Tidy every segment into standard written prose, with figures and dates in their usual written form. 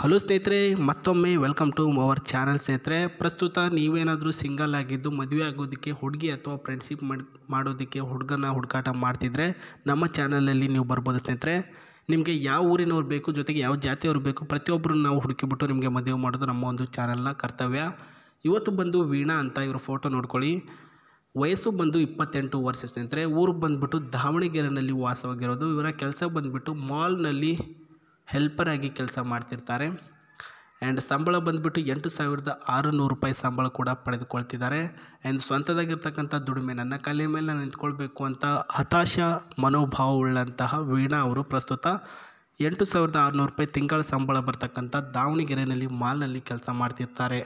Hello ಸ್ನೇಹಿತರೆ, ಮತ್ತೊಮ್ಮೆ welcome to our channel. ಸ್ನೇಹಿತರೆ, ಪ್ರಸ್ತುತ ನೀವೇನಾದರೂ ಸಿಂಗಲ್ ಆಗಿದ್ದು ಮದುವೆ ಆಗೋದಕ್ಕೆ ಹುಡುಗಿ ಅಥವಾ ಫ್ರೆಂಡ್ಶಿಪ್ ಮಾಡೋದಕ್ಕೆ ಹುಡುಗನ ಹುಡುಕಾಟ ಮಾಡ್ತಿದ್ರೆ ನಮ್ಮ ಚಾನಲಲ್ಲಿ ನೀವು ಬರ್ಬೋದು. ಸ್ನೇಹಿತರೆ, ನಿಮಗೆ ಯಾವ ಊರಿನವ್ರು ಬೇಕು, ಜೊತೆಗೆ ಯಾವ ಜಾತಿಯವ್ರು ಬೇಕು, ಪ್ರತಿಯೊಬ್ಬರನ್ನು ನಾವು ಹುಡುಕಿಬಿಟ್ಟು ನಿಮಗೆ ಮದುವೆ ಮಾಡೋದು ನಮ್ಮ ಒಂದು ಚಾನಲ್ನ ಕರ್ತವ್ಯ. ಇವತ್ತು ಬಂದು ವೀಣಾ ಅಂತ ಇವ್ರ ಫೋಟೋ ನೋಡ್ಕೊಳ್ಳಿ. ವಯಸ್ಸು ಬಂದು 28 ವರ್ಷ. ಸ್ನೇಹಿತರೆ, ಊರು ಬಂದುಬಿಟ್ಟು ದಾವಣಗೆರೆಯಲ್ಲಿ ವಾಸವಾಗಿರೋದು. ಇವರ ಕೆಲಸ ಬಂದುಬಿಟ್ಟು ಮಾಲ್ನಲ್ಲಿ ಹೆಲ್ಪರ್ ಆಗಿ ಕೆಲಸ ಮಾಡ್ತಿರ್ತಾರೆ. ಆ್ಯಂಡ್ ಸಂಬಳ ಬಂದುಬಿಟ್ಟು 8,600 ರೂಪಾಯಿ ಸಂಬಳ ಕೂಡ ಪಡೆದುಕೊಳ್ತಿದ್ದಾರೆ. ಆ್ಯಂಡ್ ಸ್ವಂತದಾಗಿರ್ತಕ್ಕಂಥ ದುಡಿಮೆ, ನನ್ನ ಕಾಲಿನ ಮೇಲೆ ನಾನು ನಿಂತ್ಕೊಳ್ಬೇಕು ಅಂತ ಹತಾಶ ಮನೋಭಾವವುಳ್ಳಂತಹ ವೀಣಾ ಅವರು ಪ್ರಸ್ತುತ 8,600 ರೂಪಾಯಿ ತಿಂಗಳ ಸಂಬಳ ಬರ್ತಕ್ಕಂಥ ದಾವಣಗೆರೆಯಲ್ಲಿ ಮಾಲ್ನಲ್ಲಿ ಕೆಲಸ ಮಾಡ್ತಿರ್ತಾರೆ.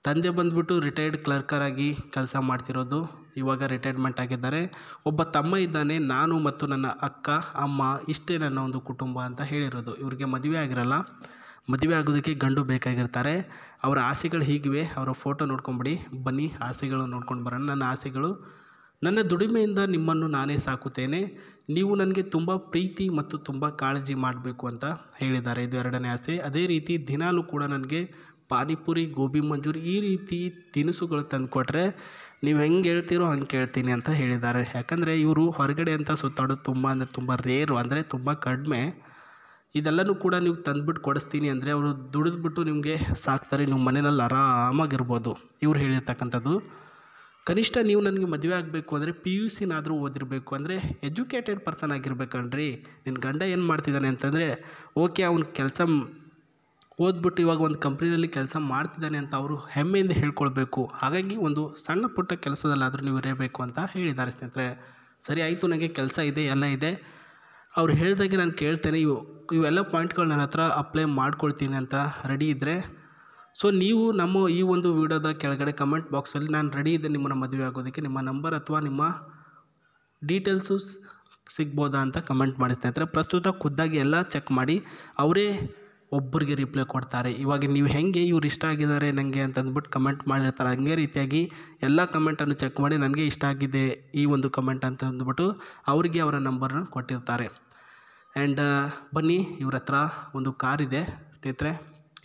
ತಂದೆ ಬಂದುಬಿಟ್ಟು ರಿಟೈರ್ಡ್ ಕ್ಲರ್ಕರಾಗಿ ಕೆಲಸ ಮಾಡ್ತಿರೋದು, ಇವಾಗ ರಿಟೈರ್ಮೆಂಟ್ ಆಗಿದ್ದಾರೆ. ಒಬ್ಬ ತಮ್ಮ ಇದ್ದಾನೆ. ನಾನು ಮತ್ತು ನನ್ನ ಅಕ್ಕ, ಅಮ್ಮ, ಇಷ್ಟೇ ನನ್ನ ಒಂದು ಕುಟುಂಬ ಅಂತ ಹೇಳಿರೋದು. ಇವರಿಗೆ ಮದುವೆ ಆಗಿರಲ್ಲ. ಮದುವೆ ಆಗೋದಕ್ಕೆ ಗಂಡು ಬೇಕಾಗಿರ್ತಾರೆ. ಅವರ ಆಸೆಗಳು ಹೀಗಿವೆ. ಅವರ ಫೋಟೋ ನೋಡ್ಕೊಂಬಿಡಿ. ಬನ್ನಿ ಆಸೆಗಳು ನೋಡ್ಕೊಂಡು ಬರೋಣ. ನನ್ನ ಆಸೆಗಳು: ನನ್ನ ದುಡಿಮೆಯಿಂದ ನಿಮ್ಮನ್ನು ನಾನೇ ಸಾಕುತ್ತೇನೆ. ನೀವು ನನಗೆ ತುಂಬ ಪ್ರೀತಿ ಮತ್ತು ತುಂಬ ಕಾಳಜಿ ಮಾಡಬೇಕು ಅಂತ ಹೇಳಿದ್ದಾರೆ. ಇದು ಎರಡನೇ ಆಸೆ. ಅದೇ ರೀತಿ ದಿನಾಲೂ ಕೂಡ ನನಗೆ ಪಾನಿಪುರಿ, ಗೋಬಿ ಮಂಚೂರಿ ಈ ರೀತಿ ತಿನಿಸುಗಳು ತಂದುಕೊಟ್ರೆ ನೀವು ಹೆಂಗೆ ಹೇಳ್ತೀರೋ ಹಂಗೆ ಕೇಳ್ತೀನಿ ಅಂತ ಹೇಳಿದ್ದಾರೆ. ಯಾಕಂದರೆ ಇವರು ಹೊರಗಡೆ ಅಂತ ಸುತ್ತಾಡೋದು ತುಂಬ ರೇರು, ಅಂದರೆ ತುಂಬ ಕಡಿಮೆ. ಇದೆಲ್ಲನೂ ಕೂಡ ನೀವು ತಂದುಬಿಟ್ಟು ಕೊಡಿಸ್ತೀನಿ ಅಂದರೆ ಅವರು ದುಡಿದ್ಬಿಟ್ಟು ನಿಮಗೆ ಸಾಕ್ತಾರೆ. ನೀವು ಮನೆಯಲ್ಲಿ ಆರಾಮಾಗಿರ್ಬೋದು. ಇವ್ರು ಹೇಳಿರ್ತಕ್ಕಂಥದ್ದು. ಕನಿಷ್ಠ ನೀವು ನನಗೆ ಮದುವೆ ಆಗಬೇಕು ಅಂದರೆ PUCನಾದರೂ ಓದಿರಬೇಕು, ಅಂದರೆ ಎಜುಕೇಟೆಡ್ ಪರ್ಸನ್ ಆಗಿರ್ಬೇಕನ್ರಿ. ನಿನ್ನ ಗಂಡ ಏನು ಮಾಡ್ತಿದ್ದಾನೆ ಅಂತಂದರೆ ಓಕೆ, ಅವ್ನು ಕೆಲಸ ಓದ್ಬಿಟ್ಟು ಇವಾಗ ಒಂದು ಕಂಪ್ನಿಯಲ್ಲಿ ಕೆಲಸ ಮಾಡ್ತಿದ್ದಾನೆ ಅಂತ ಅವರು ಹೆಮ್ಮೆಯಿಂದ ಹೇಳ್ಕೊಳ್ಬೇಕು. ಹಾಗಾಗಿ ಒಂದು ಸಣ್ಣ ಪುಟ್ಟ ಕೆಲಸದಲ್ಲಾದರೂ ನೀವು ಇರಬೇಕು ಅಂತ ಹೇಳಿದ್ದಾರೆ. ಸ್ನೇಹಿತರೆ, ಸರಿ ಆಯಿತು, ನನಗೆ ಕೆಲಸ ಇದೆ, ಎಲ್ಲ ಇದೆ, ಅವ್ರು ಹೇಳಿದಾಗೆ ನಾನು ಕೇಳ್ತೇನೆ, ಇವೆಲ್ಲ ಪಾಯಿಂಟ್ಗಳು ನನ್ನ ಹತ್ರ ಅಪ್ಲೈ ಮಾಡ್ಕೊಳ್ತೀನಿ ಅಂತ ರೆಡಿ ಇದ್ದರೆ ಸೊ ನೀವು ನಮ್ಮ ಈ ಒಂದು ವಿಡಿಯೋದ ಕೆಳಗಡೆ ಕಮೆಂಟ್ ಬಾಕ್ಸಲ್ಲಿ ನಾನು ರೆಡಿ ಇದ್ದೆ ನಿಮ್ಮನ್ನು ಮದುವೆ ಆಗೋದಕ್ಕೆ, ನಿಮ್ಮ ನಂಬರ್ ಅಥವಾ ನಿಮ್ಮ ಡೀಟೇಲ್ಸು ಸಿಗ್ಬೋದಾ ಅಂತ ಕಮೆಂಟ್ ಮಾಡಿ. ಸ್ನೇಹಿತರೆ, ಪ್ರಸ್ತುತ ಖುದ್ದಾಗಿ ಎಲ್ಲ ಚೆಕ್ ಮಾಡಿ ಅವರೇ ಒಬ್ಬರಿಗೆ ರಿಪ್ಲೈ ಕೊಡ್ತಾರೆ. ಇವಾಗ ನೀವು ಹೆಂಗೆ ಇವ್ರು ಇಷ್ಟ ಆಗಿದ್ದಾರೆ ನನಗೆ ಅಂತಂದ್ಬಿಟ್ಟು ಕಮೆಂಟ್ ಮಾಡಿರ್ತಾರೆ, ಹಂಗೆ ರೀತಿಯಾಗಿ ಎಲ್ಲ ಕಮೆಂಟನ್ನು ಚೆಕ್ ಮಾಡಿ ನನಗೆ ಇಷ್ಟ ಆಗಿದೆ ಈ ಒಂದು ಕಮೆಂಟ್ ಅಂತ ಅಂದ್ಬಿಟ್ಟು ಅವರಿಗೆ ಅವರ ನಂಬರ್ನ ಕೊಟ್ಟಿರ್ತಾರೆ. ಆ್ಯಂಡ್ ಬನ್ನಿ, ಇವ್ರ ಹತ್ರ ಒಂದು ಕಾರಿದೆ ಸ್ನೇಹಿತರೆ,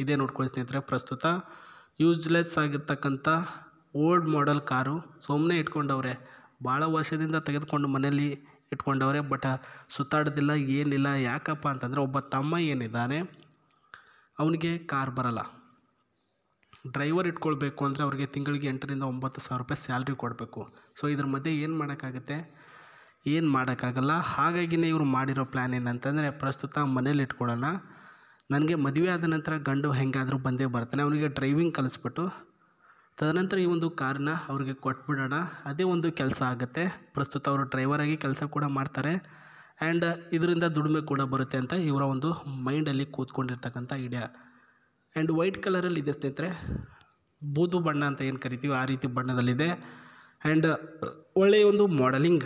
ಇದೇ ನೋಡ್ಕೊಳ್ಳಿ. ಸ್ನೇಹಿತರೆ, ಪ್ರಸ್ತುತ ಯೂಸ್ಲೆಸ್ ಆಗಿರ್ತಕ್ಕಂಥ ಓಲ್ಡ್ ಮಾಡೆಲ್ ಕಾರು ಸುಮ್ಮನೆ ಇಟ್ಕೊಂಡವ್ರೆ. ಭಾಳ ವರ್ಷದಿಂದ ತೆಗೆದುಕೊಂಡು ಮನೆಯಲ್ಲಿ ಇಟ್ಕೊಂಡವ್ರೆ. ಬಟ್ ಸುತ್ತಾಡೋದಿಲ್ಲ, ಏನಿಲ್ಲ. ಯಾಕಪ್ಪ ಅಂತಂದರೆ ಒಬ್ಬ ತಮ್ಮ ಏನಿದ್ದಾನೆ ಅವನಿಗೆ ಕಾರ್ ಬರಲ್ಲ. ಡ್ರೈವರ್ ಇಟ್ಕೊಳ್ಬೇಕು ಅಂದರೆ ಅವ್ರಿಗೆ ತಿಂಗಳಿಗೆ 8,000 to 9,000 ರೂಪಾಯಿ ಸ್ಯಾಲ್ರಿ ಕೊಡಬೇಕು. ಸೊ ಇದ್ರ ಮಧ್ಯೆ ಏನು ಮಾಡೋಕ್ಕಾಗುತ್ತೆ? ಏನು ಮಾಡೋಕ್ಕಾಗಲ್ಲ. ಹಾಗಾಗಿನೇ ಇವರು ಮಾಡಿರೋ ಪ್ಲ್ಯಾನ್ ಏನಂತಂದರೆ ಪ್ರಸ್ತುತ ಮನೇಲಿ ಇಟ್ಕೊಳ್ಳೋಣ, ನನಗೆ ಮದುವೆ ಆದ ನಂತರ ಗಂಡು ಹೆಂಗಾದರೂ ಬಂದೇ ಬರ್ತಾನೆ, ಅವನಿಗೆ ಡ್ರೈವಿಂಗ್ ಕಲಿಸ್ಬಿಟ್ಟು ತದನಂತರ ಈ ಒಂದು ಕಾರನ್ನ ಅವ್ರಿಗೆ ಕೊಟ್ಬಿಡೋಣ, ಅದೇ ಒಂದು ಕೆಲಸ ಆಗುತ್ತೆ. ಪ್ರಸ್ತುತ ಅವರು ಡ್ರೈವರಾಗಿ ಕೆಲಸ ಕೂಡ ಮಾಡ್ತಾರೆ. ಆ್ಯಂಡ್ ಇದರಿಂದ ದುಡಿಮೆ ಕೂಡ ಬರುತ್ತೆ ಅಂತ ಇವರ ಒಂದು ಮೈಂಡಲ್ಲಿ ಕೂತ್ಕೊಂಡಿರ್ತಕ್ಕಂಥ ಐಡಿಯಾ. ಆ್ಯಂಡ್ ವೈಟ್ ಕಲರಲ್ಲಿ ಇದೆ ಸ್ನೇಹಿತರೆ, ಬೂದು ಬಣ್ಣ ಅಂತ ಏನು ಕರಿತೀವಿ ಆ ರೀತಿ ಬಣ್ಣದಲ್ಲಿದೆ. ಆ್ಯಂಡ್ ಒಳ್ಳೆಯ ಒಂದು ಮಾಡೆಲಿಂಗ್,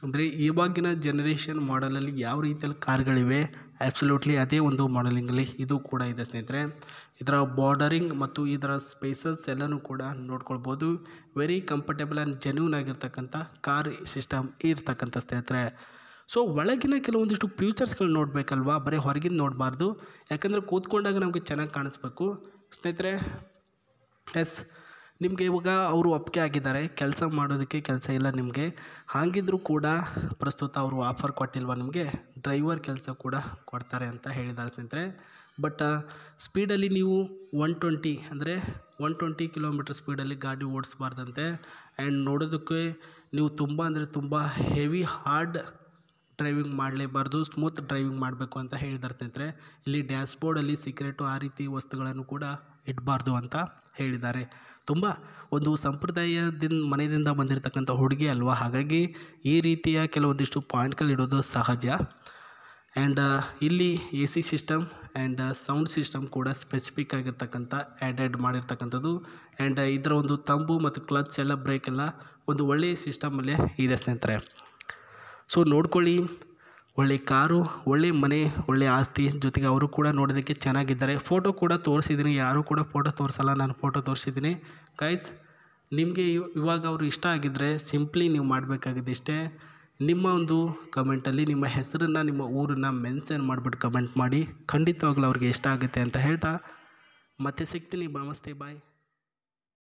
ಅಂದರೆ ಇವಾಗಿನ ಜನ್ರೇಷನ್ ಮಾಡೆಲಲ್ಲಿ ಯಾವ ರೀತಿಯಲ್ಲಿ ಕಾರ್ಗಳಿವೆ ಆ್ಯಬ್ಸಲ್ಯೂಟ್ಲಿ ಅದೇ ಒಂದು ಮಾಡೆಲಿಂಗಲ್ಲಿ ಇದು ಕೂಡ ಇದೆ ಸ್ನೇಹಿತರೆ. ಇದರ ಬಾರ್ಡರಿಂಗ್ ಮತ್ತು ಇದರ ಸ್ಪೇಸಸ್ ಎಲ್ಲನೂ ಕೂಡ ನೋಡ್ಕೊಳ್ಬೋದು. ವೆರಿ ಕಂಫರ್ಟೇಬಲ್ ಆ್ಯಂಡ್ ಜೆನ್ಯೂನ್ ಆಗಿರ್ತಕ್ಕಂಥ ಕಾರ್ ಸಿಸ್ಟಮ್ ಇರ್ತಕ್ಕಂಥ ಸ್ನೇಹಿತರೆ. ಸೊ ಒಳಗಿನ ಕೆಲವೊಂದಿಷ್ಟು ಫ್ಯೂಚರ್ಸ್ಗಳು ನೋಡಬೇಕಲ್ವಾ, ಬರೀ ಹೊರಗಿಂದ ನೋಡಬಾರ್ದು. ಯಾಕಂದರೆ ಕೂತ್ಕೊಂಡಾಗ ನಮಗೆ ಚೆನ್ನಾಗಿ ಕಾಣಿಸ್ಬೇಕು ಸ್ನೇಹಿತರೆ. ಎಸ್, ನಿಮಗೆ ಇವಾಗ ಅವರು ಒಪ್ಪಿಗೆ ಆಗಿದ್ದಾರೆ, ಕೆಲಸ ಮಾಡೋದಕ್ಕೆ ಕೆಲಸ ಇಲ್ಲ ನಿಮಗೆ. ಹಾಗಿದ್ದರೂ ಕೂಡ ಪ್ರಸ್ತುತ ಅವರು ಆಫರ್ ಕೊಟ್ಟಿಲ್ವ ನಿಮಗೆ, ಡ್ರೈವರ್ ಕೆಲಸ ಕೂಡ ಕೊಡ್ತಾರೆ ಅಂತ ಹೇಳಿದ್ದಾರೆ ಸ್ನೇಹಿತರೆ. ಬಟ್ ಸ್ಪೀಡಲ್ಲಿ ನೀವು 120 ಅಂದರೆ 120 ಕಿಲೋಮೀಟರ್ ಸ್ಪೀಡಲ್ಲಿ ಗಾಡಿ ಓಡಿಸ್ಬಾರ್ದಂತೆ. ಆ್ಯಂಡ್ ನೋಡೋದಕ್ಕೆ ನೀವು ತುಂಬ ಅಂದರೆ ತುಂಬ ಹೆವಿ ಹಾರ್ಡ್ ಡ್ರೈವಿಂಗ್ ಮಾಡಲೇಬಾರ್ದು, ಸ್ಮೂತ್ ಡ್ರೈವಿಂಗ್ ಮಾಡಬೇಕು ಅಂತ ಹೇಳಿದ್ದಾರೆ ಸ್ನೇಹಿತರೆ. ಇಲ್ಲಿ ಡ್ಯಾಶ್ಬೋರ್ಡಲ್ಲಿ ಸೀಕ್ರೆಟು ಆ ರೀತಿ ವಸ್ತುಗಳನ್ನು ಕೂಡ ಇಡಬಾರ್ದು ಅಂತ ಹೇಳಿದ್ದಾರೆ. ತುಂಬ ಒಂದು ಮನೆಯಿಂದ ಬಂದಿರತಕ್ಕಂಥ ಹುಡುಗಿ ಅಲ್ವಾ, ಹಾಗಾಗಿ ಈ ರೀತಿಯ ಕೆಲವೊಂದಿಷ್ಟು ಪಾಯಿಂಟ್ಗಳಿಡೋದು ಸಹಜ. ಆ್ಯಂಡ್ ಇಲ್ಲಿ AC system and sound system ಕೂಡ ಸ್ಪೆಸಿಫಿಕ್ ಆಗಿರ್ತಕ್ಕಂಥ ಆ್ಯಡೆಡ್ ಮಾಡಿರ್ತಕ್ಕಂಥದ್ದು. ಆ್ಯಂಡ್ ಇದರ ಒಂದು ತಂಬು ಮತ್ತು ಕ್ಲಚ್ ಎಲ್ಲ ಬ್ರೇಕ್ ಎಲ್ಲ ಒಂದು ಒಳ್ಳೆಯ ಸಿಸ್ಟಮಲ್ಲೇ ಇದೆ ಸ್ನೇಹಿತರೆ. ಸೊ ನೋಡ್ಕೊಳ್ಳಿ, ಒಳ್ಳೆ ಕಾರು, ಒಳ್ಳೆ ಮನೆ, ಒಳ್ಳೆ ಆಸ್ತಿ, ಜೊತೆಗೆ ಅವರು ಕೂಡ ನೋಡೋದಕ್ಕೆ ಚೆನ್ನಾಗಿದ್ದಾರೆ. ಫೋಟೋ ಕೂಡ ತೋರಿಸಿದ್ದೀನಿ, ಯಾರೂ ಕೂಡ ಫೋಟೋ ತೋರಿಸಲ್ಲ, ನಾನು ಫೋಟೋ ತೋರಿಸಿದ್ದೀನಿ. ಗೈಸ್, ನಿಮಗೆ ಇವಾಗ ಅವರು ಇಷ್ಟ ಆಗಿದ್ದರೆ ಸಿಂಪ್ಲಿ ನೀವು ಮಾಡಬೇಕಾಗಿದೆ ಇಷ್ಟೇ, ನಿಮ್ಮ ಒಂದು ಕಮೆಂಟಲ್ಲಿ ನಿಮ್ಮ ಹೆಸರನ್ನು ನಿಮ್ಮ ಊರನ್ನು ಮೆನ್ಷನ್ ಮಾಡಿಬಿಟ್ಟು ಕಮೆಂಟ್ ಮಾಡಿ. ಖಂಡಿತವಾಗ್ಲೂ ಅವ್ರಿಗೆ ಇಷ್ಟ ಆಗುತ್ತೆ ಅಂತ ಹೇಳ್ತಾ ಮತ್ತೆ ಸಿಗ್ತೀನಿ. ನಮಸ್ತೆ, ಬಾಯ್.